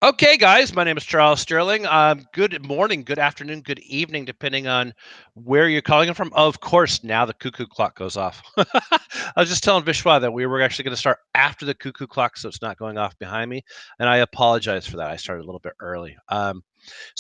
Okay, guys, my name is Charles Sterling. Good morning, good afternoon, good evening, depending on where you're calling in from. Of course, now the cuckoo clock goes off. I was just telling Vishwa that we were actually going to start after the cuckoo clock, so it's not going off behind me. And I apologize for that. I started a little bit early.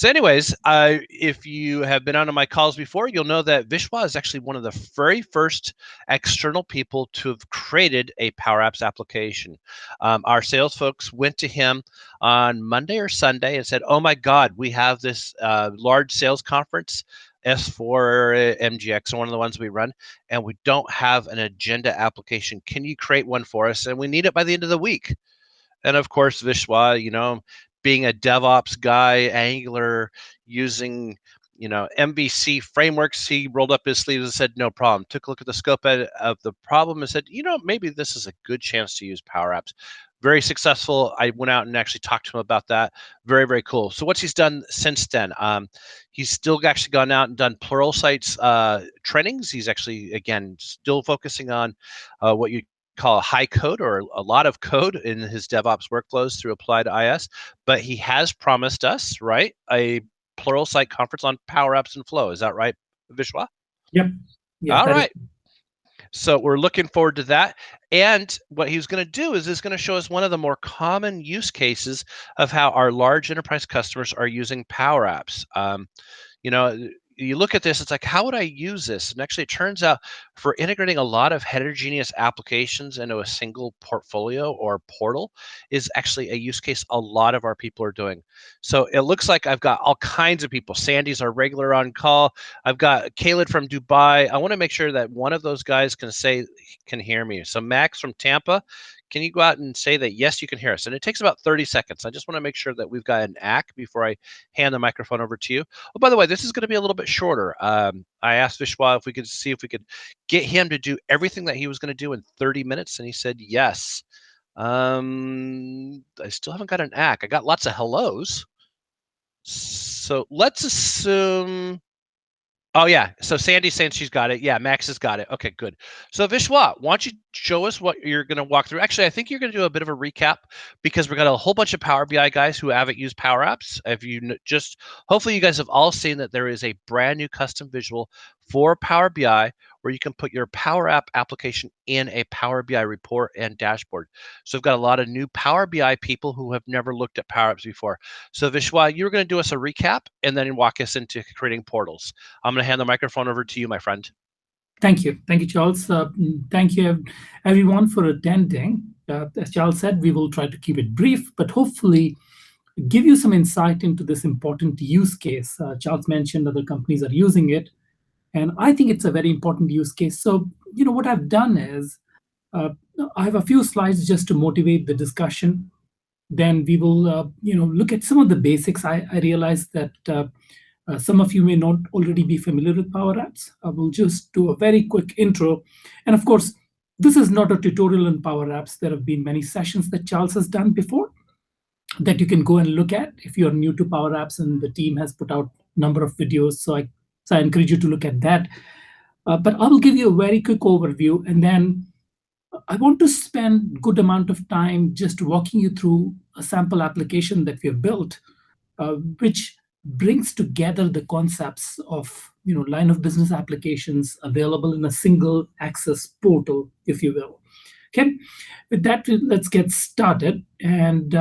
Anyways, if you have been on my calls before, you'll know that Vishwa is actually one of the very first external people to have created a PowerApps application. Our sales folks went to him on Monday or Sunday and said, "Oh my God, we have this large sales conference, S4 MGX, one of the ones we run, and we don't have an agenda application. Can you create one for us? And we need it by the end of the week." And of course, Vishwa, being a DevOps guy, Angular, using MVC frameworks, he rolled up his sleeves and said, "No problem." Took a look at the scope of the problem and said, maybe this is a good chance to use PowerApps. Very successful. I went out and actually talked to him about that. Very, very cool. So what's he's done since then? He's still actually gone out and done Pluralsight's trainings. He's actually, again, still focusing on what you call a high code or a lot of code in his DevOps workflows through Applied IS, but he has promised us, right, a Pluralsight conference on PowerApps and Flow. Is that right, Vishwa? Yep. Yes, All right. So we're looking forward to that. And what he's going to do is he's going to show us one of the more common use cases of how our large enterprise customers are using PowerApps. You know, you look at this, it's like, how would I use this? And actually, it turns out for integrating a lot of heterogeneous applications into a single portfolio or portal is actually a use case a lot of our people are doing. So it looks like I've got all kinds of people. Sandy's our regular on call. I've got Caleb from Dubai. I want to make sure that one of those guys can hear me. So Max from Tampa, can you go out and say that, yes, you can hear us? And it takes about 30 seconds. I just want to make sure that we've got an act before I hand the microphone over to you. Oh, by the way, this is going to be a little bit shorter. I asked Vishwa if we could see if we could get him to do everything that he was going to do in 30 minutes, and he said yes. I still haven't got an act. I got lots of hellos. So let's assume. Oh, yeah. So Sandy's saying she's got it. Yeah, Max has got it. Okay, good. So Vishwa, why don't you show us what you're going to walk through? Actually, I think you're going to do a bit of a recap because we've got a whole bunch of Power BI guys who haven't used PowerApps. If you hopefully you guys have all seen that there is a brand new custom visual for Power BI where you can put your PowerApp application in a Power BI report and dashboard. So we've got a lot of new Power BI people who have never looked at PowerApps before. So Vishwa, you're going to do us a recap and then walk us into creating portals. I'm going to hand the microphone over to you, my friend. Thank you. Thank you, Charles. Thank you, everyone, for attending. As Charles said, we will try to keep it brief, but hopefully give you some insight into this important use case. Charles mentioned other companies are using it, and I think it's a very important use case. So, what I've done is uh, I have a few slides just to motivate the discussion. Then we will, look at some of the basics. I realize that some of you may not already be familiar with Power Apps. I will just do a very quick intro. And of course, this is not a tutorial in Power Apps. There have been many sessions that Charles has done before that you can go and look at if you're new to Power Apps, and the team has put out a number of videos. So I encourage you to look at that. But I will give you a very quick overview, and then I want to spend good amount of time just walking you through a sample application that we have built, which brings together the concepts of line of business applications available in a single access portal, if you will. Okay, with that, let's get started. And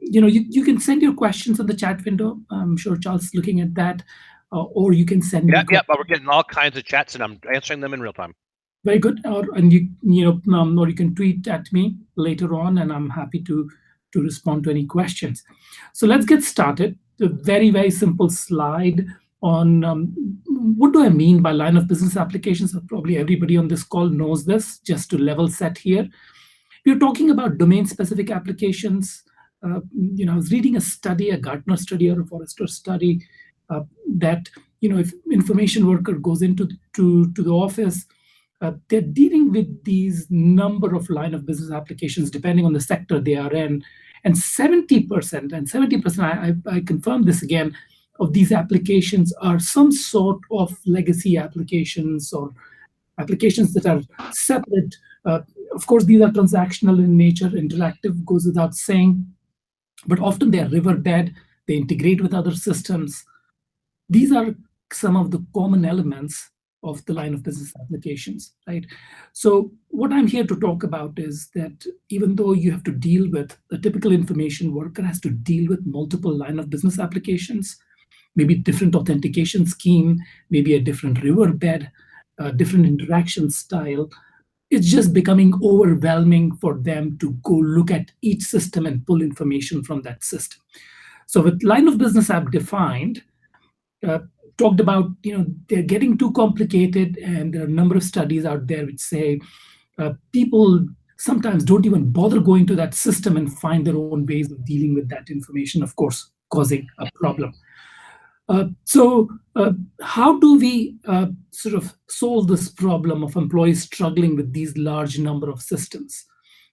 you can send your questions in the chat window. I'm sure Charles is looking at that, or you can send me. Yeah, but we're getting all kinds of chats, and I'm answering them in real time. Very good. Or you can tweet at me later on, and I'm happy to respond to any questions. So let's get started. A very, very simple slide on what do I mean by line of business applications. Probably everybody on this call knows this. Just to level set here, we're talking about domain-specific applications. I was reading a study, a Gartner study or a Forrester study, that if information worker goes into the office, they're dealing with these number of line of business applications depending on the sector they are in. And 70%, I confirm this again, of these applications are some sort of legacy applications or applications that are separate. Of course, these are transactional in nature. Interactive goes without saying. but often they are riverbed, they integrate with other systems. These are some of the common elements of the line of business applications, right? So what I'm here to talk about is that even though you have to deal with the typical information worker has to deal with multiple line of business applications, maybe different authentication scheme, maybe a different riverbed, a different interaction style. It's just becoming overwhelming for them to go look at each system and pull information from that system. So with line of business app defined, uh, talked about, they're getting too complicated, and there are a number of studies out there which say people sometimes don't even bother going to that system and find their own ways of dealing with that information, of course, causing a problem. So, how do we sort of solve this problem of employees struggling with these large number of systems,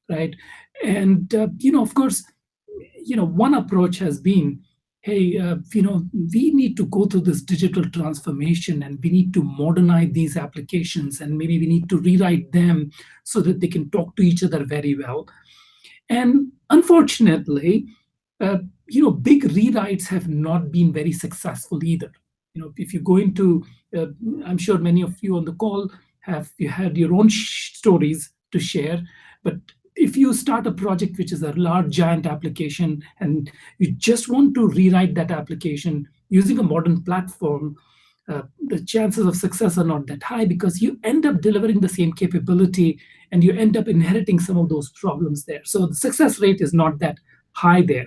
right? And of course, one approach has been, hey, we need to go through this digital transformation, and we need to modernize these applications, and maybe we need to rewrite them so that they can talk to each other very well. And unfortunately, uh, big rewrites have not been very successful either. If you go into, uh, I'm sure many of you on the call have you had your own stories to share, but if you start a project which is a large giant application and you just want to rewrite that application using a modern platform, the chances of success are not that high, because you end up delivering the same capability and you end up inheriting some of those problems there. So the success rate is not that high there.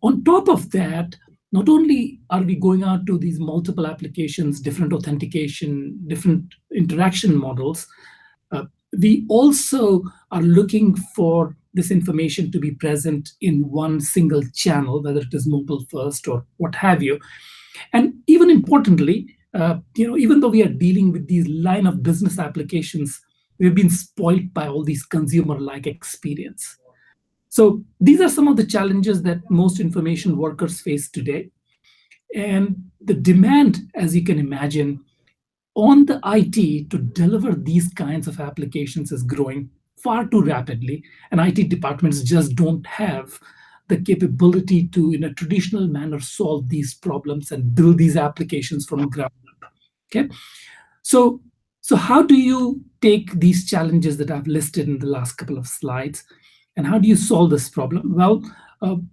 On top of that, not only are we going out to these multiple applications, different authentication, different interaction models, uh, we also are looking for this information to be present in one single channel, whether it is mobile first or what have you. And even importantly, even though we are dealing with these line of business applications, we've been spoiled by all these consumer-like experience. So these are some of the challenges that most information workers face today. And the demand, as you can imagine, on the IT to deliver these kinds of applications is growing far too rapidly. And IT departments just don't have the capability to, in a traditional manner, solve these problems and build these applications from ground up. Okay. So, so how do you take these challenges that I've listed in the last couple of slides, and how do you solve this problem? Well,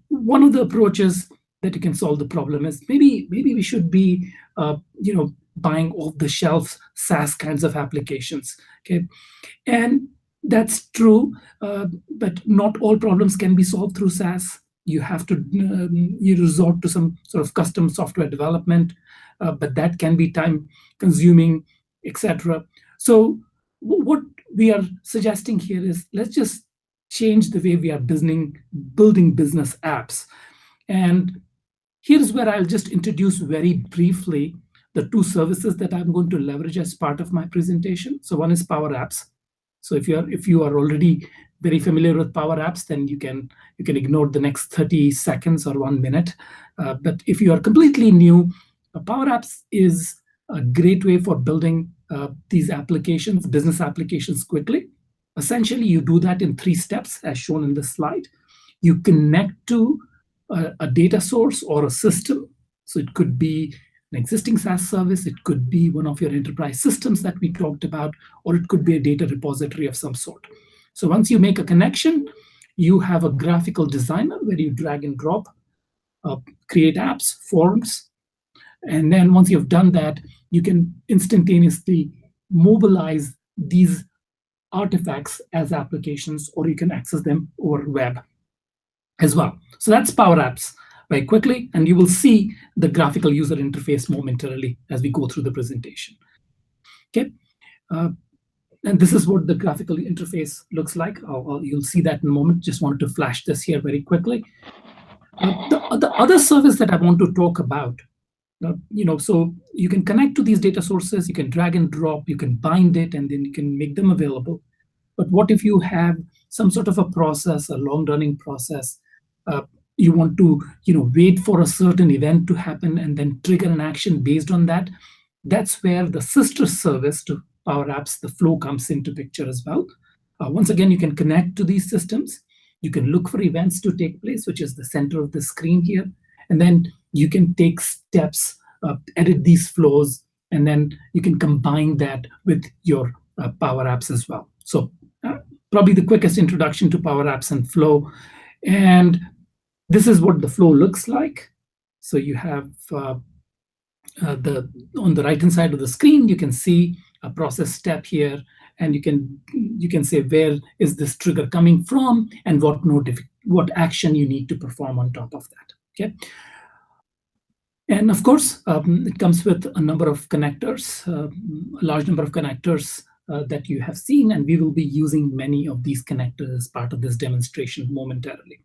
one of the approaches that you can solve the problem is maybe we should be buying off the shelf SaaS kinds of applications. Okay, and that's true, but not all problems can be solved through SaaS. You have to you resort to some sort of custom software development, but that can be time consuming, etc. So what we are suggesting here is, let's just change the way we are building business apps. And here's where I'll just introduce very briefly the two services that I'm going to leverage as part of my presentation. So one is PowerApps. So if you are already very familiar with PowerApps, then you can ignore the next 30 seconds or 1 minute. But if you are completely new, PowerApps is a great way for building these applications, business applications, quickly. Essentially, you do that in 3 steps, as shown in this slide. You connect to a data source or a system. So it could be an existing SaaS service, it could be one of your enterprise systems that we talked about, or it could be a data repository of some sort. So once you make a connection, you have a graphical designer where you drag and drop, create apps, forms, and then once you've done that, you can instantaneously mobilize these artifacts as applications, or you can access them over web as well. So that's PowerApps very quickly, and you will see the graphical user interface momentarily as we go through the presentation. Okay, and this is what the graphical interface looks like. You'll see that in a moment. Just wanted to flash this here very quickly. The other service that I want to talk about, so you can connect to these data sources, you can drag and drop, you can bind it, and then you can make them available. But what if you have some sort of a process, a long-running process? You want to, wait for a certain event to happen and then trigger an action based on that. That's where the sister service to PowerApps, the Flow, comes into picture as well. Once again, you can connect to these systems. You can look for events to take place, which is the center of the screen here. And then you can take steps, edit these flows, and then you can combine that with your Power Apps as well. So probably the quickest introduction to Power Apps and Flow. And this is what the flow looks like. So you have the on the right hand side of the screen, you can see a process step here, and you can say where is this trigger coming from and what action you need to perform on top of that. Okay. And of course, it comes with a number of connectors, a large number of connectors that you have seen, and we will be using many of these connectors as part of this demonstration momentarily.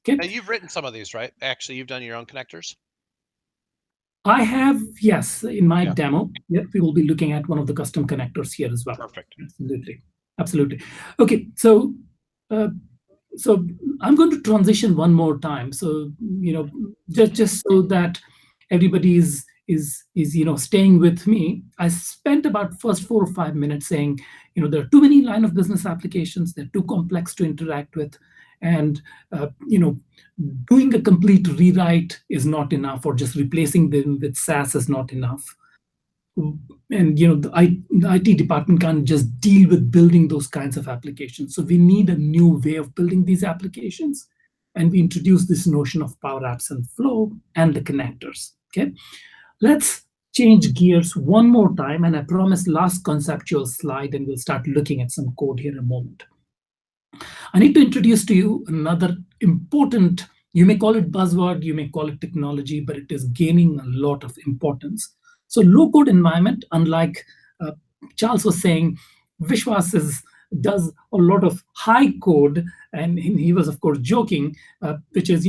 Okay. Now, you've written some of these, right? Actually, you've done your own connectors? I have, yes, in my Yeah. demo. Yep, we will be looking at one of the custom connectors here as well. Perfect. Absolutely. Absolutely. Okay, so so I'm going to transition one more time. So, just so that everybody is staying with me. I spent about first 4 or 5 minutes saying, there are too many line of business applications. They're too complex to interact with, and doing a complete rewrite is not enough, or just replacing them with SaaS is not enough. And the IT department can't just deal with building those kinds of applications. So we need a new way of building these applications. And we introduced this notion of Power Apps and Flow and the connectors. Okay, let's change gears one more time. And I promise last conceptual slide, and we'll start looking at some code here in a moment. I need to introduce to you another important, you may call it buzzword, you may call it technology, but it is gaining a lot of importance. So low-code environment, unlike Charles was saying, Vishwas does a lot of high code, and he was, of course, joking, which is,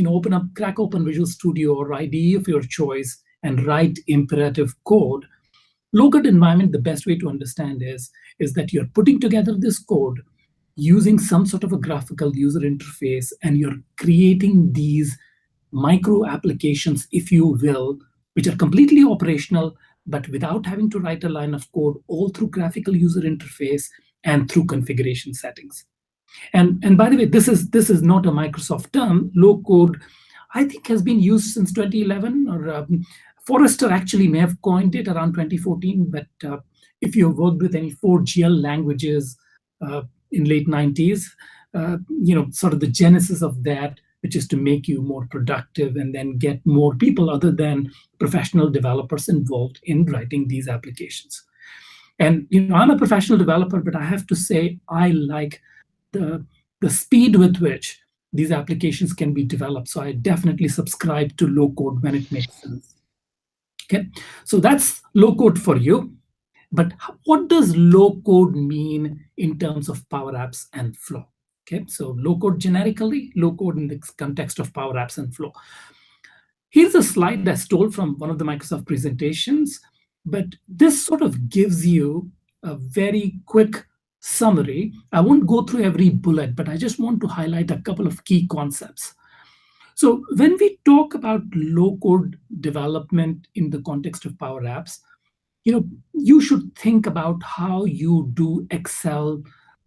crack open Visual Studio or IDE of your choice and write imperative code. Low-code environment, the best way to understand is that you're putting together this code using some sort of a graphical user interface, and you're creating these micro applications, if you will, which are completely operational, but without having to write a line of code, all through graphical user interface and through configuration settings. And by the way, this is not a Microsoft term. Low code, I think, has been used since 2011, or Forrester actually may have coined it around 2014. But if you have worked with any 4GL languages in late 90s, sort of the genesis of that, which is to make you more productive and then get more people other than professional developers involved in writing these applications. And I'm a professional developer, but I have to say I like the speed with which these applications can be developed. So I definitely subscribe to low code when it makes sense. Okay, so that's low code for you. But what does low code mean in terms of Power Apps and Flow? Okay, so low code generically, low code in the context of Power Apps and Flow. Here's a slide I stole from one of the Microsoft presentations, but this sort of gives you a very quick summary. I won't go through every bullet, but I just want to highlight a couple of key concepts. So when we talk about low code development in the context of Power Apps, you should think about how you do Excel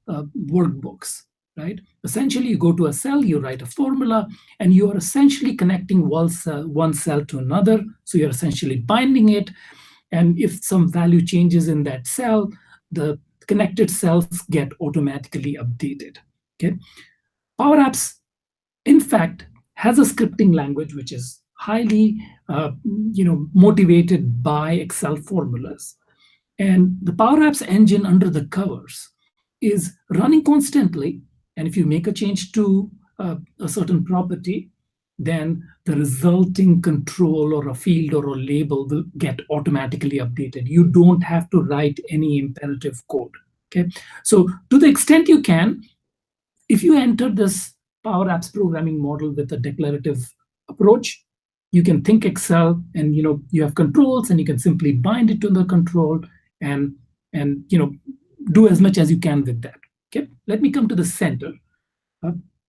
workbooks, right? Essentially, you go to a cell, you write a formula, and you are essentially connecting one cell to another. So you're essentially binding it. And if some value changes in that cell, the connected cells get automatically updated. Okay, Power Apps, in fact, has a scripting language which is highly motivated by Excel formulas. And the Power Apps engine under the covers is running constantly. And if you make a change to a certain property, then the resulting control or a field or a label will get automatically updated. You don't have to write any imperative code. Okay, so to the extent you can, if you enter this Power Apps programming model with a declarative approach, you can think Excel, and you have controls, and you can simply bind it to the control and do as much as you can with that. Okay, let me come to the center.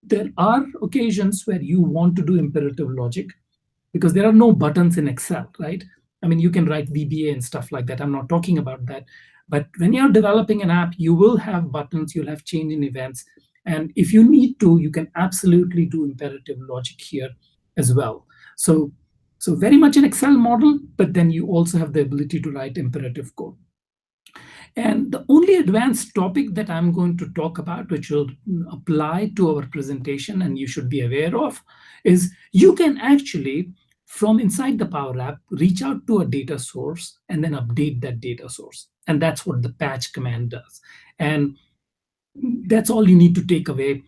There are occasions where you want to do imperative logic because there are no buttons in Excel, right? I mean, you can write VBA and stuff like that. I'm not talking about that. But when you're developing an app, you will have buttons, you'll have change in events, And if you need to, you can absolutely do imperative logic here as well. So very much an Excel model, but then you also have the ability to write imperative code. And the only advanced topic that I'm going to talk about, which will apply to our presentation and you should be aware of, is you can actually, from inside the Power App, reach out to a data source and then update that data source. And that's what the patch command does. And that's all you need to take away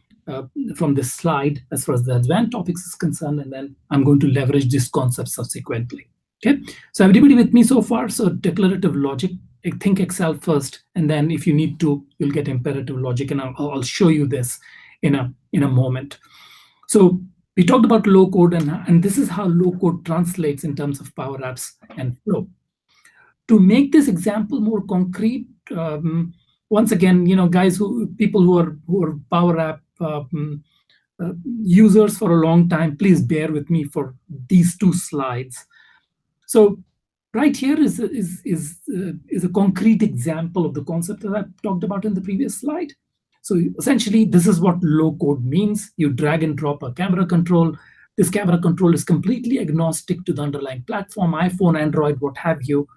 from this slide as far as the advanced topics is concerned. And then I'm going to leverage this concept subsequently. Okay, so everybody with me so far? So declarative logic, think Excel first, and then if you need to, you'll get imperative logic, and I'll show you this in a moment. So we talked about low code, and this is how low code translates in terms of Power Apps and flow. To make this example more concrete, once again, guys, people who are Power App users for a long time, please bear with me for these two slides. So right here is a concrete example of the concept that I talked about in the previous slide. So essentially, this is what low code means. You drag and drop a camera control. This camera control is completely agnostic to the underlying platform, iPhone, Android, what have you.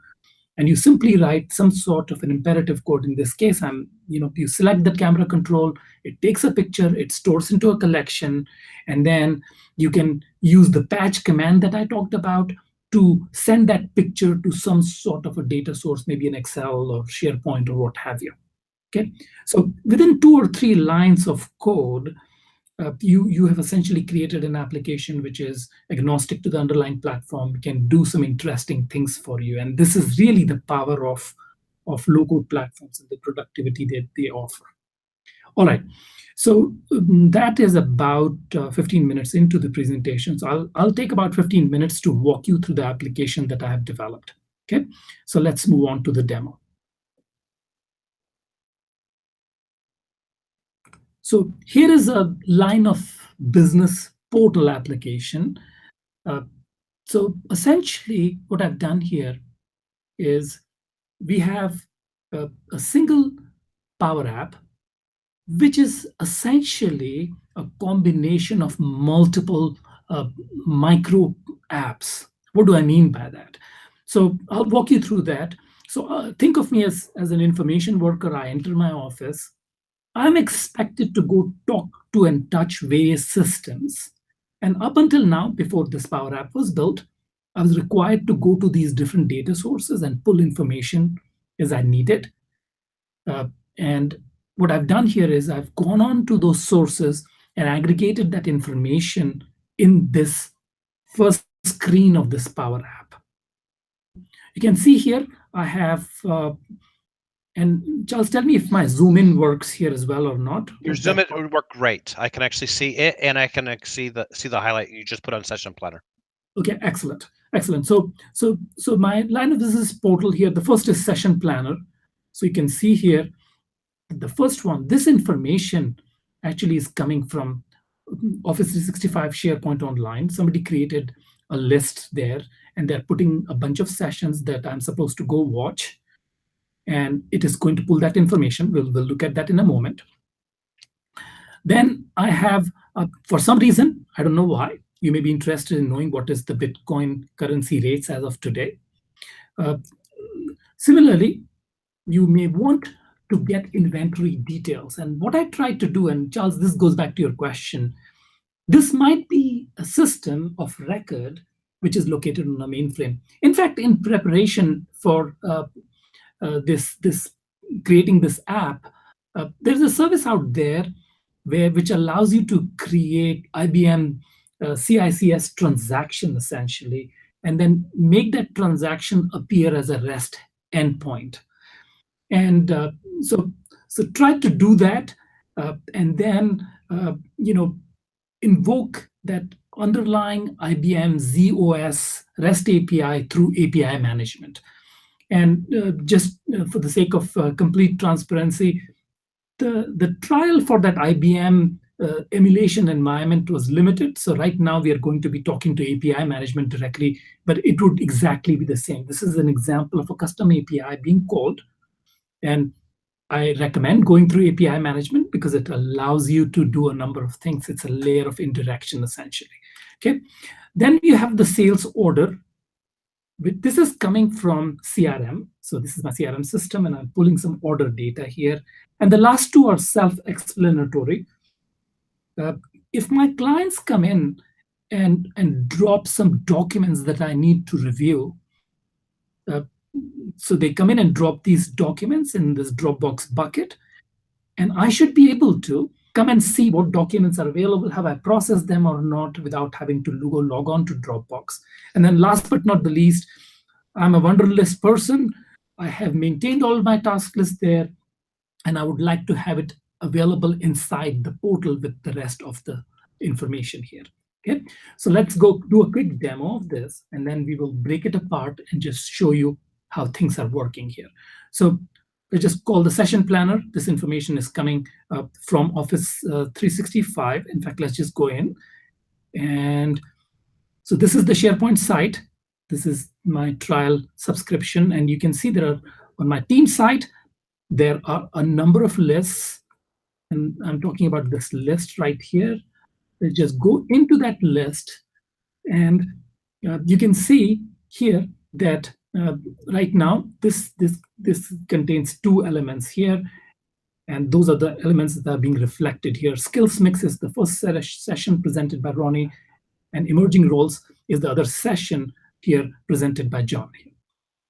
And you simply write some sort of an imperative code. In this case, you select the camera control, it takes a picture, it stores into a collection, and then you can use the patch command that I talked about to send that picture to some sort of a data source, maybe an Excel or SharePoint or what have you. Okay, so within 2 or 3 lines of code, you have essentially created an application which is agnostic to the underlying platform, can do some interesting things for you. And this is really the power of low-code platforms and the productivity that they offer. All right, so that is about 15 minutes into the presentation. So I'll take about 15 minutes to walk you through the application that I have developed. Okay, so let's move on to the demo. So here is a line of business portal application. So essentially, what I've done here is we have a single Power App, which is essentially a combination of multiple micro apps. What do I mean by that? So I'll walk you through that. So think of me as an information worker. I enter my office. I'm expected to go talk to and touch various systems. And up until now, before this Power App was built, I was required to go to these different data sources and pull information as I needed. And what I've done here is I've gone on to those sources and aggregated that information in this first screen of this Power App. You can see here I have and Charles, tell me if my zoom in works here as well or not. Your zoom in would work great. I can actually see it, and I can see the highlight you just put on Session Planner. Okay, excellent. So my line of business portal here, the first is Session Planner. So you can see here, the first one, this information actually is coming from Office 365 SharePoint Online. Somebody created a list there, and they're putting a bunch of sessions that I'm supposed to go watch. And it is going to pull that information. We'll look at that in a moment. Then I have, for some reason, I don't know why, you may be interested in knowing what is the Bitcoin currency rates as of today. Similarly, you may want to get inventory details. And what I tried to do, and Charles, this goes back to your question, this might be a system of record which is located on a mainframe. In fact, in preparation for this creating this app, there's a service out there which allows you to create IBM CICS transaction essentially, and then make that transaction appear as a REST endpoint. And so try to do that, and then invoke that underlying IBM ZOS REST API through API management. And just for the sake of complete transparency, the trial for that IBM emulation environment was limited. So right now we are going to be talking to API management directly, but it would exactly be the same. This is an example of a custom API being called. And I recommend going through API management because it allows you to do a number of things. It's a layer of indirection, essentially. Okay. Then you have the sales order. This is coming from CRM. So this is my CRM system, and I'm pulling some order data here. And the last two are self-explanatory. If my clients come in and drop some documents that I need to review, uh, so they come in and drop these documents in this Dropbox bucket, and I should be able to come and see what documents are available, have I processed them or not, without having to go log on to Dropbox. And then last but not the least, I'm a Wunderlist person. I have maintained all my task lists there, and I would like to have it available inside the portal with the rest of the information here. Okay, so let's go do a quick demo of this, and then we will break it apart and just show you how things are working here. So let's just call the session planner. This information is coming from Office 365. In fact, let's just go in. And so this is the SharePoint site. This is my trial subscription. And you can see there are, on my team site, there are a number of lists. And I'm talking about this list right here. Let's just go into that list. And you can see here that right now, this contains two elements here. And those are the elements that are being reflected here. Skills mix is the first session presented by Ronnie, and emerging roles is the other session here presented by John.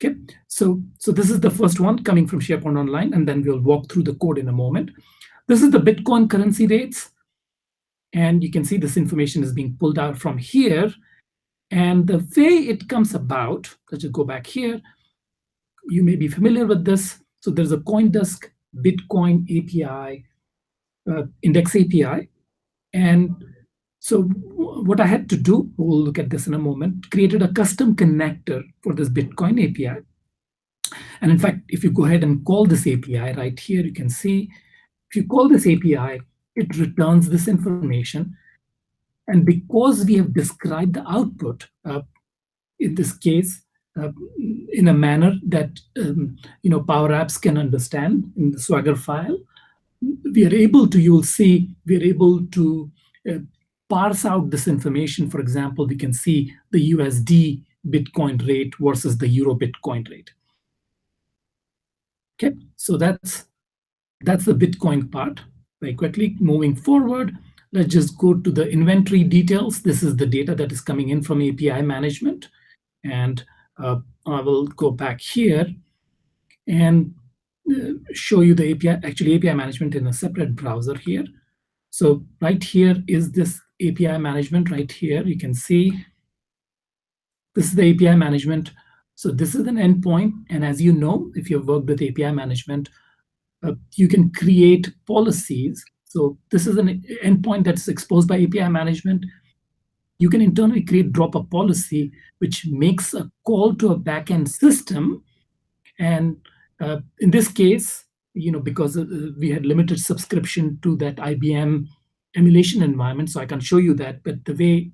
Okay, so this is the first one coming from SharePoint Online, and then we'll walk through the code in a moment. This is the Bitcoin currency rates. And you can see this information is being pulled out from here. And the way it comes about, let's just go back here. You may be familiar with this. So there's a CoinDesk Bitcoin API, index API. And so what I had to do, we'll look at this in a moment, created a custom connector for this Bitcoin API. And in fact, if you go ahead and call this API right here, you can see, if you call this API, it returns this information. And because we have described the output, in this case, in a manner that PowerApps can understand in the Swagger file, we are able to, you'll see, we are able to parse out this information. For example, we can see the USD Bitcoin rate versus the Euro Bitcoin rate. Okay, so that's the Bitcoin part. Very quickly, moving forward, let's just go to the inventory details. This is the data that is coming in from API management. And I will go back here and show you the API management in a separate browser here. So right here is this API management right here. You can see this is the API management. So this is an endpoint. And as you know, if you've worked with API management, you can create policies. So this is an endpoint that's exposed by API management. You can internally drop a policy which makes a call to a backend system. And in this case, because we had limited subscription to that IBM emulation environment, so I can show you that. But the way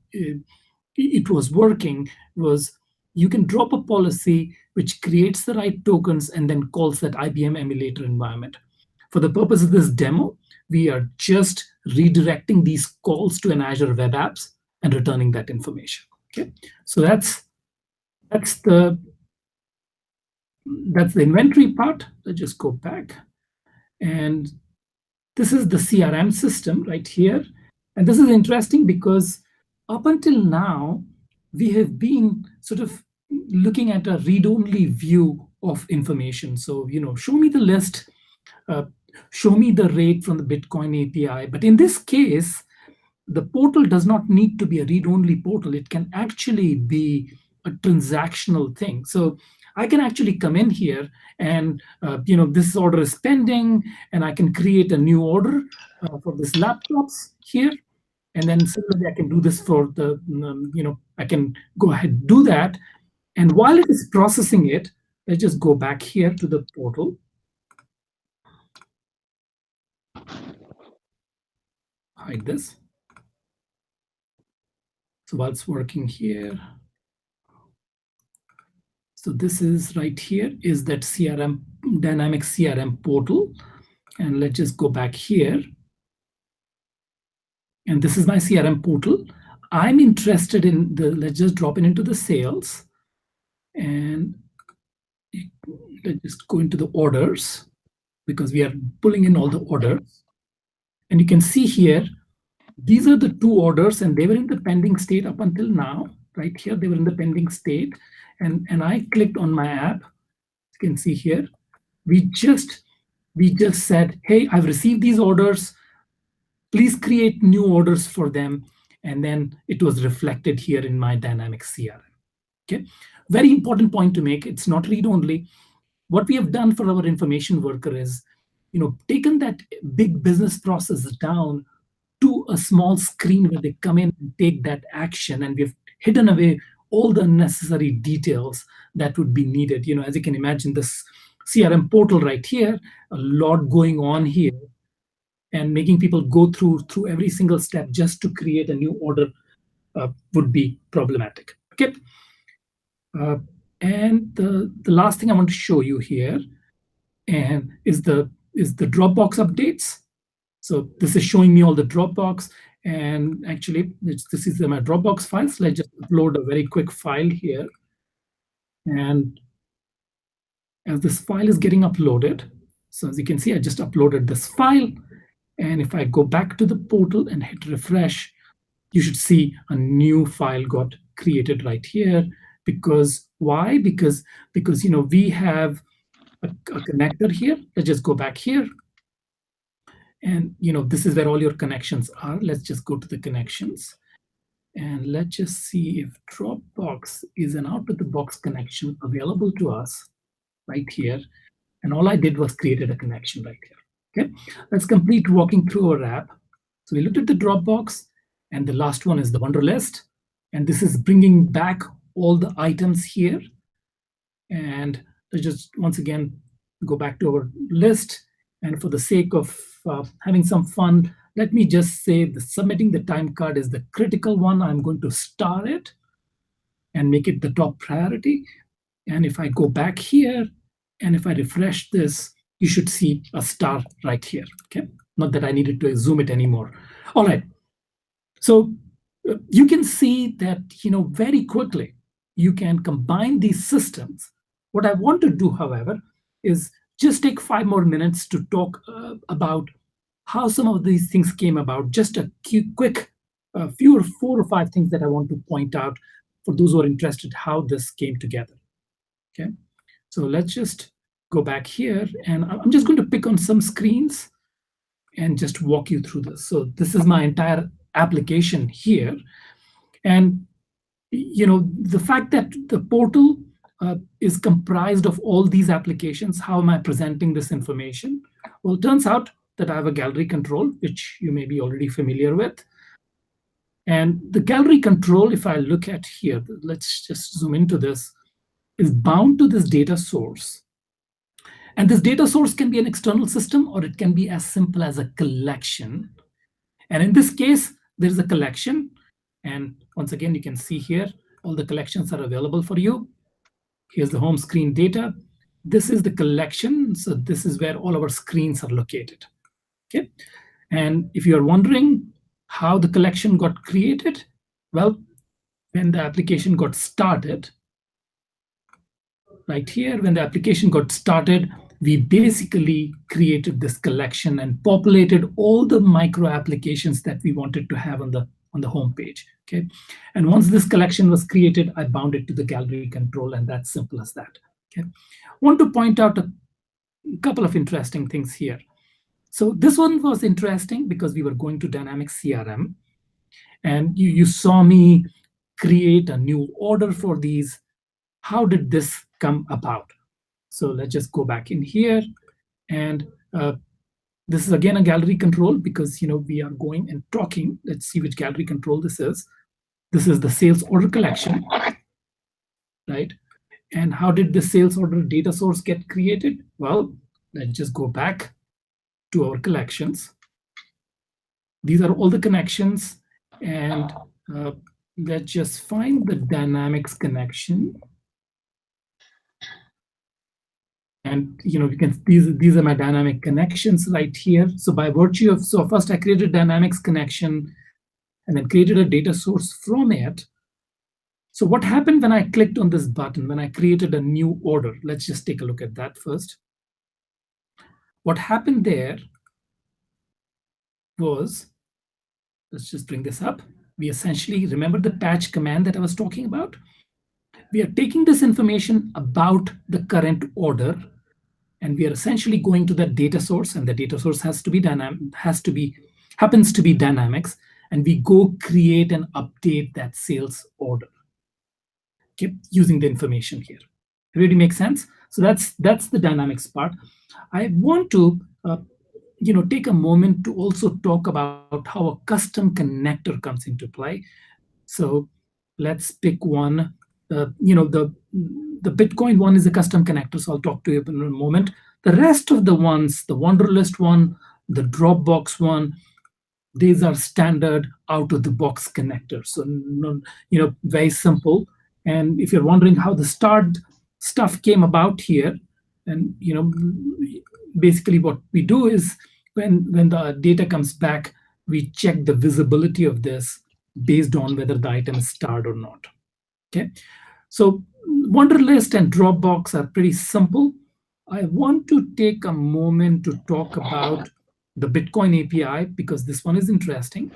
it was working was you can drop a policy which creates the right tokens and then calls that IBM emulator environment. For the purpose of this demo, we are just redirecting these calls to an Azure Web Apps and returning that information. Okay, so that's the inventory part. Let's just go back. And this is the CRM system right here. And this is interesting because up until now, we have been sort of looking at a read-only view of information. So, show me the list, show me the rate from the Bitcoin API. But in this case, the portal does not need to be a read-only portal. It can actually be a transactional thing. So I can actually come in here and, this order is pending, and I can create a new order for this laptops here. And then similarly, I can do this for the, I can go ahead and do that. And while it is processing it, let's just go back here to the portal. Hide this. So while it's working here, so this is right here is that CRM, dynamic CRM portal. And let's just go back here. And this is my CRM portal. I'm interested in let's just drop it into the sales. And let's just go into the orders because we are pulling in all the orders. And you can see here, these are the two orders and they were in the pending state up until now. Right here, they were in the pending state. And I clicked on my app. You can see here, we just said, hey, I've received these orders. Please create new orders for them. And then it was reflected here in my dynamic CRM. Okay, very important point to make. It's not read only. What we have done for our information worker is, taken that big business process down to a small screen where they come in and take that action, and we've hidden away all the unnecessary details that would be needed. As you can imagine, this CRM portal right here, a lot going on here, and making people go through every single step just to create a new order would be problematic. Okay. And the last thing I want to show you here and is the Dropbox updates. So this is showing me all the Dropbox, and actually this is my Dropbox files. Let's just upload a very quick file here. And as this file is getting uploaded, so as you can see, I just uploaded this file. And if I go back to the portal and hit refresh, you should see a new file got created right here. Because why? Because we have a connector here. Let's just go back here. And this is where all your connections are. Let's just go to the connections. And let's just see if Dropbox is an out-of-the-box connection available to us right here. And all I did was created a connection right here. Okay, let's complete walking through our app. So we looked at the Dropbox, and the last one is the Wunderlist. And this is bringing back all the items here. And let's just once again go back to our list. And for the sake of having some fun, let me just say the submitting the time card is the critical one. I'm going to star it and make it the top priority. And if I go back here and if I refresh this, you should see a star right here. Okay, not that I needed to zoom it anymore. All right. So you can see that very quickly you can combine these systems. What I want to do, however, is just take 5 more minutes to talk about how some of these things came about. Just a quick few or 4 or 5 things that I want to point out for those who are interested how this came together. Okay, so let's just go back here, and I'm just going to pick on some screens and just walk you through this. So this is my entire application here, and the fact that the portal is comprised of all these applications. How am I presenting this information? Well, it turns out that I have a gallery control, which you may be already familiar with. And the gallery control, if I look at here, let's just zoom into this, is bound to this data source. And this data source can be an external system, or it can be as simple as a collection. And in this case, there's a collection. And once again, you can see here, all the collections are available for you. Here's the home screen data. This is the collection. So this is where all our screens are located. Okay. And if you're wondering how the collection got created, well, when the application got started, right here, when the application got started, we basically created this collection and populated all the micro applications that we wanted to have on the home page. Okay, and once this collection was created, I bound it to the gallery control, and that's simple as that. Okay, I want to point out a couple of interesting things here. So this one was interesting because we were going to dynamic CRM, and you saw me create a new order for these. How did this come about? So let's just go back in here, and this is again a gallery control because we are going and talking. Let's see which gallery control this is. This is the sales order collection, right? And how did the sales order data source get created? Well, let's just go back to our collections. These are all the connections, and let's just find the dynamics connection. And we can, these are my dynamic connections right here. So by virtue of, so first I created dynamics connection and then created a data source from it. So what happened when I clicked on this button, when I created a new order? Let's just take a look at that first. What happened there was, let's just bring this up. We essentially, remember the patch command that I was talking about? We are taking this information about the current order, and we are essentially going to that data source, and the data source has to be dynamic, happens to be dynamics, and we go create and update that sales order, okay, using the information here. Really makes sense? So that's the dynamics part. I want to take a moment to also talk about how a custom connector comes into play. So let's pick one. The Bitcoin one is a custom connector, so I'll talk to you in a moment. The rest of the ones, the Wunderlist one, the Dropbox one, these are standard out of the box connectors. So very simple. And if you're wondering how the start stuff came about here, and basically what we do is when the data comes back, we check the visibility of this based on whether the item is starred or not. Okay, so Wunderlist and Dropbox are pretty simple. I want to take a moment to talk about the Bitcoin API because this one is interesting.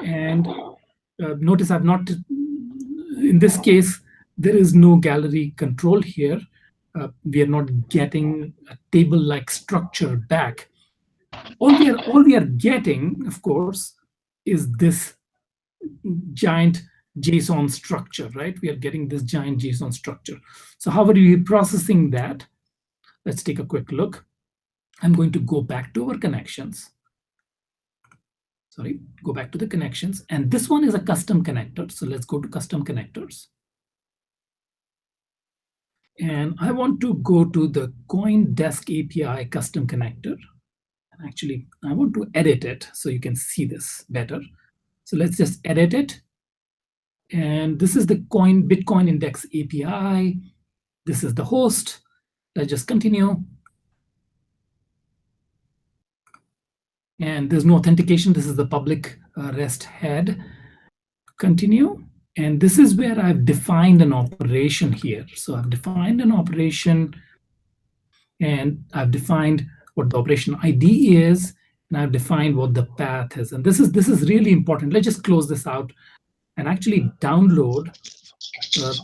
And notice I've not, in this case, there is no gallery control here. We are not getting a table-like structure back. All we are getting, of course, is this giant JSON structure, right? We are getting this giant JSON structure. So how are we processing that? Let's take a quick look. I'm going to go back to our connections. Sorry, go back to the connections. And this one is a custom connector. So let's go to custom connectors. And I want to go to the CoinDesk API custom connector. And actually, I want to edit it so you can see this better. So let's just edit it. And this is the Bitcoin index API. This is the host. Let's just continue. And there's no authentication. This is the public REST head. Continue. And this is where I've defined an operation here. So I've defined an operation, and I've defined what the operation ID is, and I've defined what the path is. And this is really important. Let's just close this out and actually download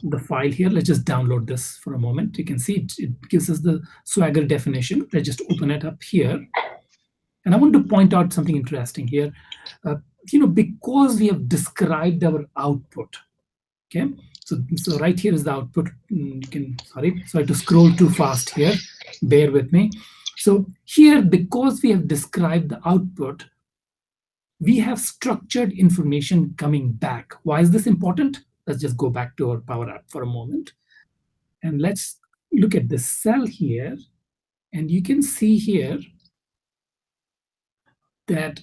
the file here. Let's just download this for a moment. You can see it gives us the Swagger definition. Let's just open it up here. And I want to point out something interesting here. Because we have described our output, okay? So right here is the output. Sorry to scroll too fast here. Bear with me. So here, because we have described the output, we have structured information coming back. Why is this important? Let's just go back to our PowerApp for a moment. And let's look at this cell here. And you can see here that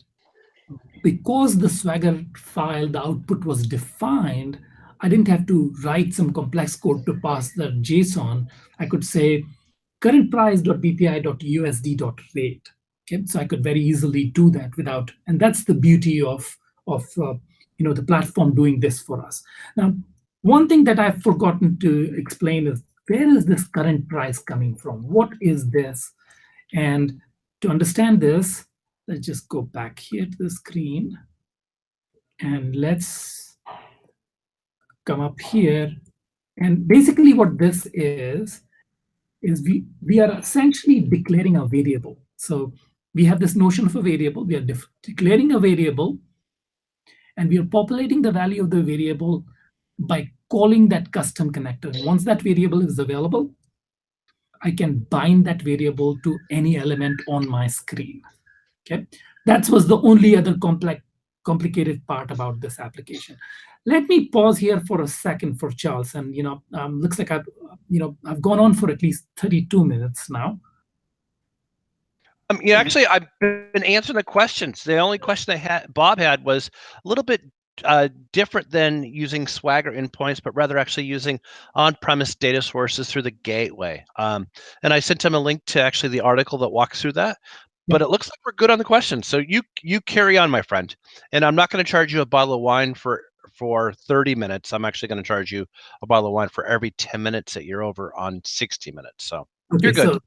because the Swagger file, the output was defined, I didn't have to write some complex code to pass the JSON. I could say current price.bpi.usd.rate. Okay, so I could very easily do that without, and that's the beauty of the platform doing this for us. Now, one thing that I've forgotten to explain is where is this current price coming from? What is this? And to understand this, let's just go back here to the screen, and let's come up here. And basically what this is we are essentially declaring a variable. So we have this notion of a variable. We are declaring a variable, and we are populating the value of the variable by calling that custom connector. And once that variable is available, I can bind that variable to any element on my screen. Okay, that was the only other complicated part about this application. Let me pause here for a second for Charles. And looks like I've gone on for at least 32 minutes now. Actually, I've been answering the questions. The only question Bob had was a little bit different than using Swagger endpoints, but rather actually using on-premise data sources through the gateway. And I sent him a link to actually the article that walks through that. But Yep. it looks like we're good on the questions. So you carry on, my friend. And I'm not going to charge you a bottle of wine for 30 minutes. I'm actually going to charge you a bottle of wine for every 10 minutes that you're over on 60 minutes. So you're Okay, good.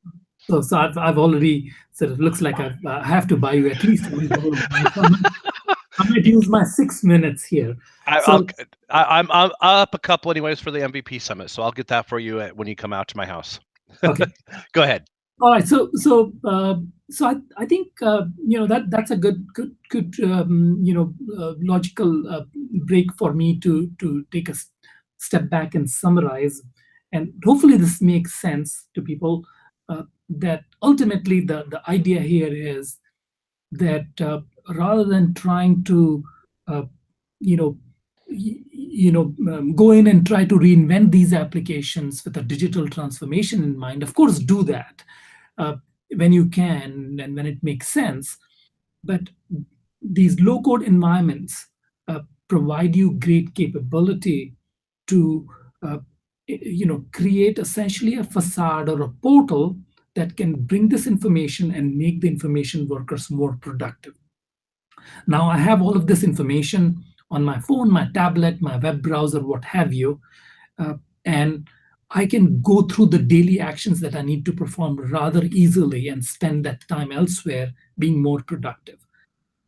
so I've already sort of looks like I have to buy you at least one bottle of wine. So I might use my 6 minutes here. I, I'll So I'm up a couple anyways for the MVP summit, so I'll get that for you when you come out to my house. okay, Go ahead. all right. So I think that's a good logical break for me to take a step back and summarize, and hopefully this makes sense to people. That ultimately the idea here is that rather than trying to uh, you know go in and try to reinvent these applications with a digital transformation in mind, of course do that uh, when you can and when it makes sense, but these low code environments uh, provide you great capability to uh, create essentially a facade or a portal that can bring this information and make the information workers more productive. Now I have all of this information on my phone, my tablet, my web browser, what have you, uh, and I can go through the daily actions that I need to perform rather easily and spend that time elsewhere being more productive.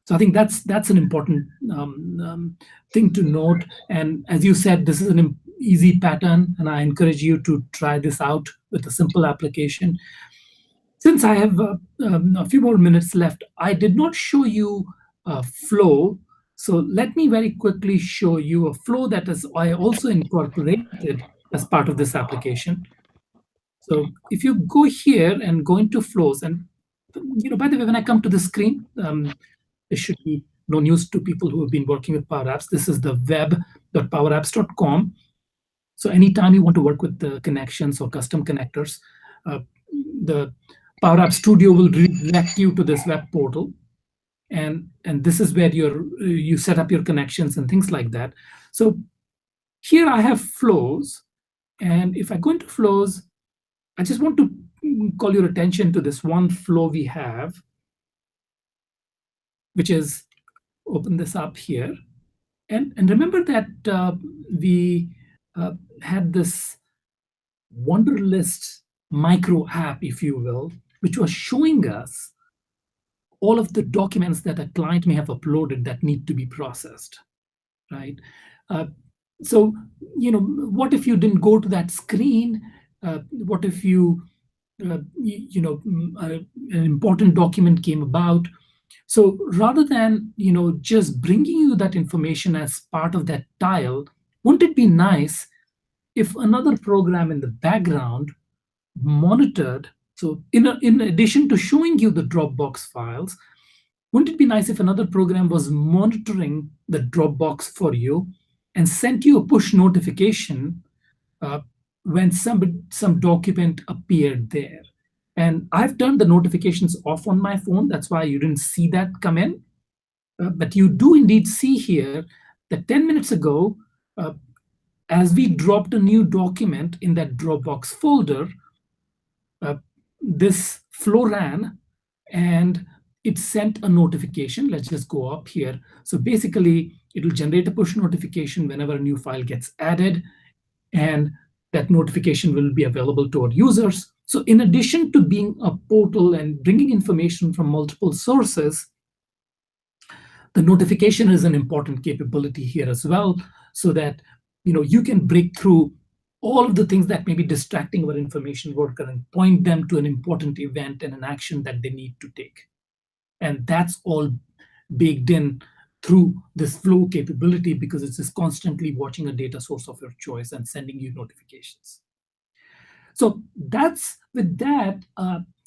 So I think that's an important thing to note. And as you said, this is an easy pattern, and I encourage you to try this out with a simple application. Since I have a few more minutes left, I did not show you a flow. So let me very quickly show you a flow that is I also incorporated as part of this application. So if you go here and go into flows, and by the way, when I come to the screen, this should be no news to people who have been working with Power Apps. This is the web.powerapps.com. So anytime you want to work with the connections or custom connectors, uh, the Power App Studio will redirect you to this web portal, and this is where you set up your connections and things like that. So here I have flows, and if I go into flows, I just want to call your attention to this one flow we have, which is open this up here. And remember that we uh, had this Wunderlist micro app, if you will, which was showing us all of the documents that a client may have uploaded that need to be processed, right? Uh, so, what if you didn't go to that screen? What if an important document came about? So rather than just bringing you that information as part of that tile, wouldn't it be nice if another program in the background monitored? So in addition to showing you the Dropbox files, wouldn't it be nice if another program was monitoring the Dropbox for you and sent you a push notification uh, when some document appeared there? And I've turned the notifications off on my phone. That's why you didn't see that come in. But you do indeed see here that 10 minutes ago, uh, as we dropped a new document in that Dropbox folder, uh, this flow ran and it sent a notification. Let's just go up here. So basically, it will generate a push notification whenever a new file gets added, and that notification will be available to our users. So in addition to being a portal and bringing information from multiple sources, the notification is an important capability here as well, so that you can break through all of the things that may be distracting our information worker and point them to an important event and an action that they need to take. And that's all baked in through this flow capability, because it's just constantly watching a data source of your choice and sending you notifications. So that's with that,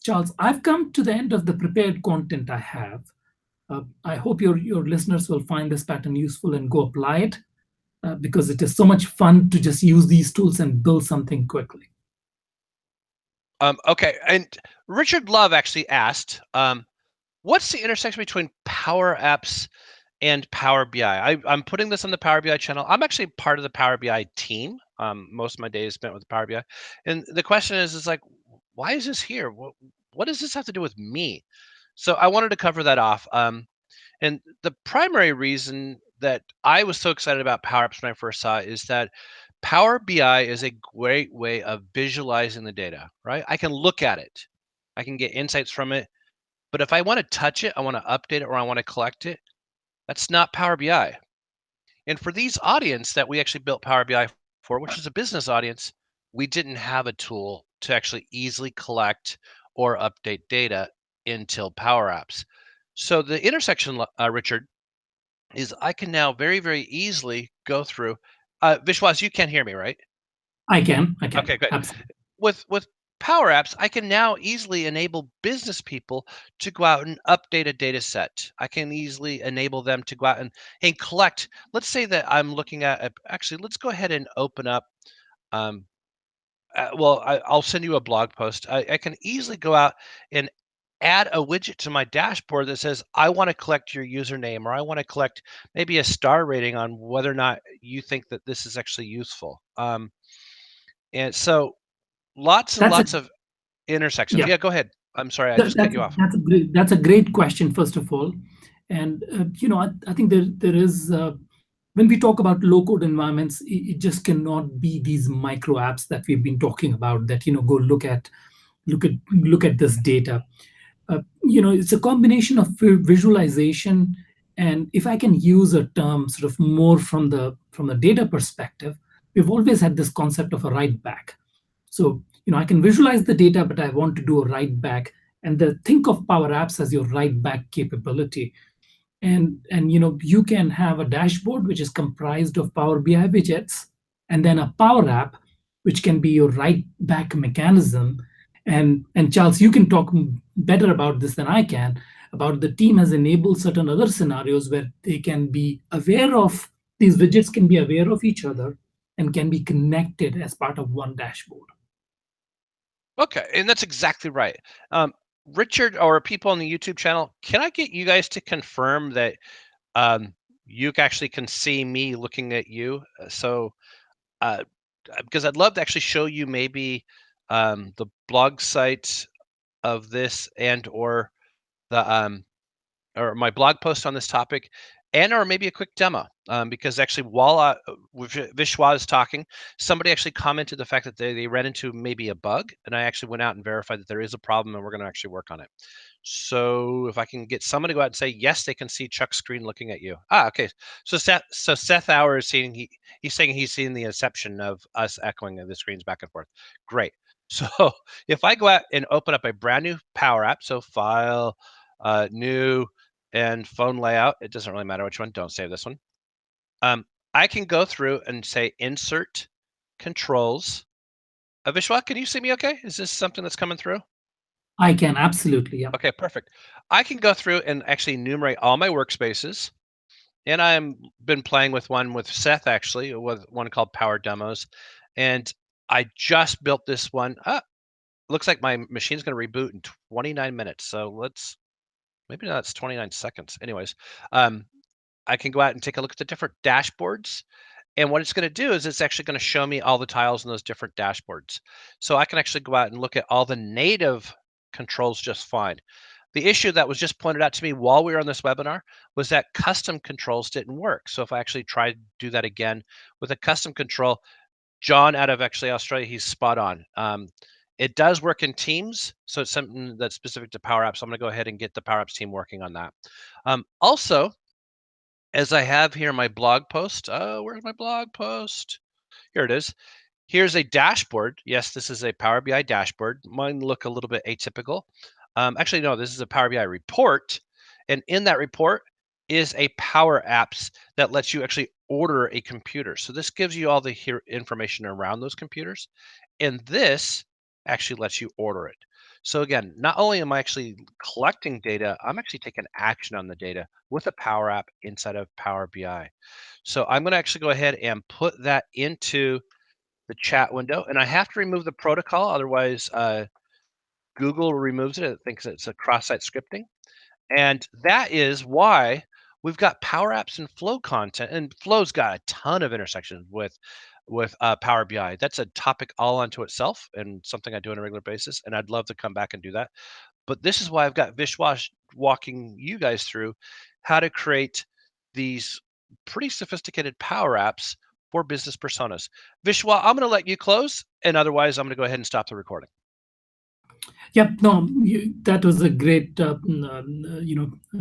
Charles, I've come to the end of the prepared content I have. I hope your listeners will find this pattern useful and go apply it, because it is so much fun to just use these tools and build something quickly. Okay, and Richard Love actually asked, what's the intersection between Power Apps and Power BI. I'm putting this on the Power BI channel. I'm actually part of the Power BI team. Most of my day is spent with the Power BI. And the question is like, why is this here? What does this have to do with me? So I wanted to cover that off. And the primary reason that I was so excited about Power Apps when I first saw it is that Power BI is a great way of visualizing the data, right? I can look at it. I can get insights from it. But if I want to touch it, I want to update it, or I want to collect it, that's not Power BI. And for these audience that we actually built Power BI for, which is a business audience, we didn't have a tool to actually easily collect or update data until Power Apps. So the intersection, Richard, is I can now very, very easily go through. Vishwas, you can't hear me, right? I can, Okay, good. absolutely. With Power Apps, I can now easily enable business people to go out and update a data set. I can easily enable them to go out and collect. Let's say that I'm looking at actually. Let's go ahead and open up. Um, I'll send you a blog post. I can easily go out and add a widget to my dashboard that says I want to collect your username, or I want to collect maybe a star rating on whether or not you think that this is actually useful. And so lots and That's a lots of intersections. Yeah. Yeah, go ahead. I'm sorry, I That, just cut you off. that's a great question, first of all. And I think there is when we talk about low code environments, it just cannot be these micro apps that we've been talking about. That go look at this data. It's a combination of visualization, and if I can use a term sort of more from the data perspective, we've always had this concept of a write back. So, I can visualize the data, but I want to do a write back. And think of Power Apps as your write back capability. And you can have a dashboard which is comprised of Power BI widgets, and then a Power App, which can be your write back mechanism. And Charles, you can talk better about this than I can. About the team has enabled certain other scenarios where they can be aware of these widgets, can be aware of each other, and can be connected as part of one dashboard. Okay, and that's exactly right. Um, Richard, or people on the YouTube channel, can I get you guys to confirm that um, you actually can see me looking at you? Uh, because I'd love to actually show you maybe the blog site of this, and the or my blog post on this topic, and or maybe a quick demo. Because actually, while Vishwa was talking, somebody actually commented the fact that they ran into maybe a bug, and I actually went out and verified that there is a problem, and we're going to actually work on it. So if I can get someone to go out and say yes, they can see Chuck's screen looking at you. Okay. So Seth Hour is seeing he's saying he's seeing the inception of us echoing the screens back and forth. Great. So if I go out and open up a brand new Power App, so File, New, and Phone Layout, it doesn't really matter which one. Don't save this one. I can go through and say Insert Controls. Vishwa, can you see me okay? Is this something that's coming through? I can, absolutely. Yeah. Okay, perfect. I can go through and actually enumerate all my workspaces. And I've been playing with one with Seth, actually, with one called Power Demos. And I just built this one. Looks like my machine's going to reboot in 29 minutes. So maybe that's 29 seconds. Anyways, I can go out and take a look at the different dashboards. And what it's going to do is it's actually going to show me all the tiles in those different dashboards. So I can actually go out and look at all the native controls just fine. The issue that was just pointed out to me while we were on this webinar was that custom controls didn't work. So if I actually try to do that again with a custom control, John out of actually Australia, he's spot on. It does work in Teams, so it's something that's specific to Power Apps. So I'm going to go ahead and get the Power Apps team working on that. Also, as I have here my blog post, where's my blog post? Here it is. Here's a dashboard. Yes, this is a Power BI dashboard. Mine look a little bit atypical. Actually, no, this is a Power BI report. And in that report is a Power Apps that lets you actually order a computer. So this gives you all the information around those computers. And this actually lets you order it. So again, not only am I actually collecting data, I'm actually taking action on the data with a Power App inside of Power BI. So I'm going to actually go ahead and put that into the chat window, and I have to remove the protocol, otherwise Google removes it. It thinks it's a cross-site scripting, and that is why We've got Power Apps and Flow content, and Flow's got a ton of intersections with Power BI. That's a topic all unto itself and something I do on a regular basis, and I'd love to come back and do that. But this is why I've got Vishwas walking you guys through how to create these pretty sophisticated Power Apps for business personas. Vishwa, I'm going to let you close, and otherwise, I'm going to go ahead and stop the recording. Yep, no, that was a great,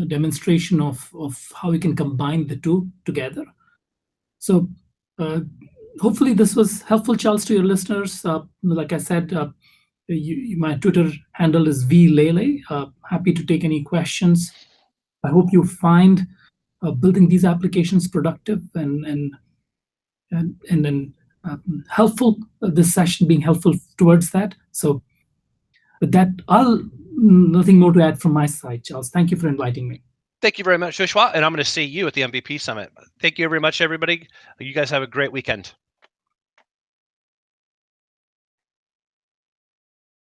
demonstration of how we can combine the two together. So, uh, hopefully, this was helpful, Charles, to your listeners. Like I said, my Twitter handle is vlele. Happy to take any questions. I hope you find building these applications productive and then helpful. This session being helpful towards that. So, with that, I'll nothing more to add from my side, Charles. Thank you for inviting me. Thank you very much, Vishwa, and I'm going to see you at the MVP Summit. Thank you very much, everybody. You guys have a great weekend.